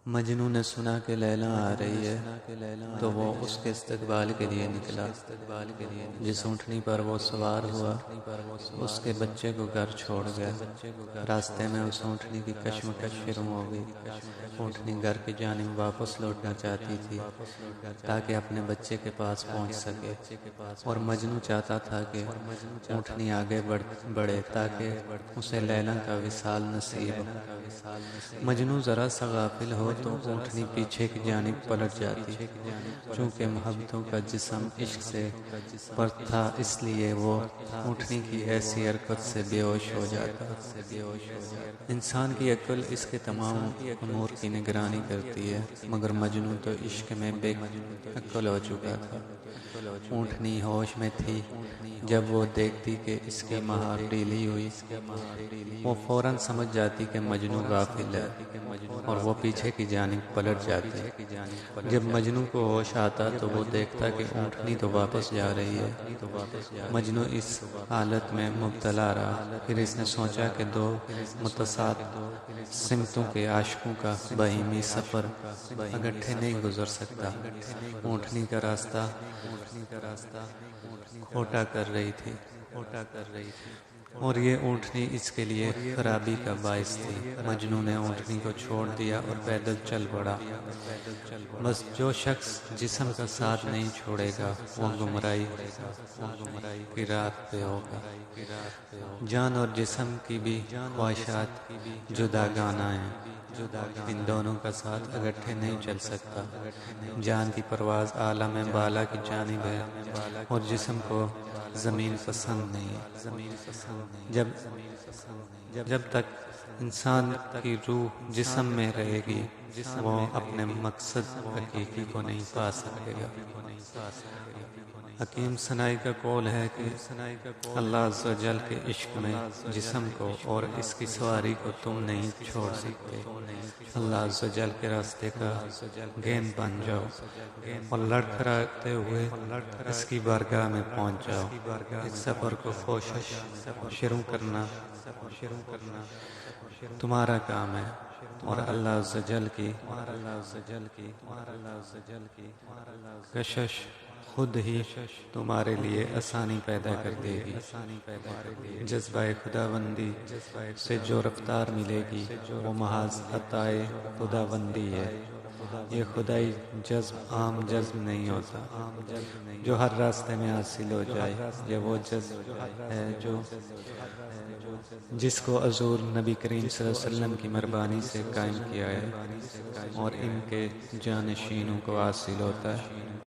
مجنوں نے سنا کہ لیلا آ رہی ہے تو وہ اس کے استقبال کے لیے نکلا۔ جس اونٹنی پر وہ سوار ہوا اس کے بچے کو گھر چھوڑ گیا۔ راستے میں اس اونٹنی کی کشمکش شروع ہو گئی۔ اونٹنی گھر کی جانب واپس لوٹنا چاہتی تھی تاکہ اپنے بچے کے پاس پہنچ سکے، اور مجنوں چاہتا تھا کہ اونٹنی آگے بڑھے تاکہ اسے لیلا کا وصال نصیب ہو۔ مجنوں ذرا سا غافل ہو تو اونٹنی پیچھے کی جانب پلٹ جاتی۔ چونکہ محبتوں کا جسم عشق سے پر تھا اس لیے وہ اونٹنی کی ایسی حرکت سے بے ہوش ہو جاتا۔ انسان کی عقل اس کے تمام امور کی نگرانی کرتی ہے، مگر مجنوں تو عشق میں بے عقل ہو چکا تھا۔ اونٹنی ہوش میں تھی جب وہ دیکھتی کہ اس کی مہار ڈھیلی ہوئی۔ وہ فوراً سمجھ جاتی کہ مجنوں غافل ہے اور وہ پیچھے کی جانب پلٹ جاتی۔ جب مجنوں کو ہوش آتا تو وہ دیکھتا کہ اونٹنی تو واپس جا رہی ہے۔ مجنوں اس حالت میں مبتلا رہا۔ پھر اس نے سوچا کہ دو متصاد سمتوں کے عاشقوں کا باہمی سفر اکٹھے نہیں گزر سکتا۔ اونٹنی کا راستہ کھوٹا کر رہی تھی اور یہ اونٹنی اس کے لیے خرابی کا باعث تھی۔ مجنوں نے اونٹنی کو چھوڑ دیا اور پیدل چل پڑا۔ بس جو شخص جسم کا ساتھ نہیں چھوڑے گا وہ گمراہی کی راہ پہ ہوگا۔ جان اور جسم کی بھی خواہشات جداگانہ ہیں، ان دونوں کا ساتھ اکٹھے نہیں چل سکتا۔ جان کی پرواز عالم بالا کی جانب ہے اور جسم کو زمین پسند نہیں۔ جب تک انسان کی روح جسم میں رہے گی وہ اپنے مقصد حقیقی کو نہیں پا سکے گا۔ حکیم سنائی کا قول ہے کہ اللہ عز و جل کے عشق میں جسم کو اور اس کی سواری کو تم نہیں چھوڑ سکتے۔ اللہ عز و جل کے راستے کا گیند بن جاؤ اور لڑکھڑاتے ہوئے اس کی بارگاہ میں پہنچ جاؤ۔ اس سفر کو کوشش شروع کرنا تمہارا کام ہے اور اللہ عز و جل کی کشش خود ہی تمہارے لیے آسانی پیدا کر دے گی۔ جذبہ خداوندی سے جو رفتار ملے گی وہ محض عطائے خداوندی ہے۔ یہ خدائی جذب عام جذب نہیں ہوتا جو ہر راستے میں حاصل ہو جائے۔ یہ وہ جذب ہے جس کو حضور نبی کریم صلی اللہ علیہ وسلم کی مہربانی سے قائم کیا ہے اور ان کے جانشینوں کو حاصل ہوتا ہے۔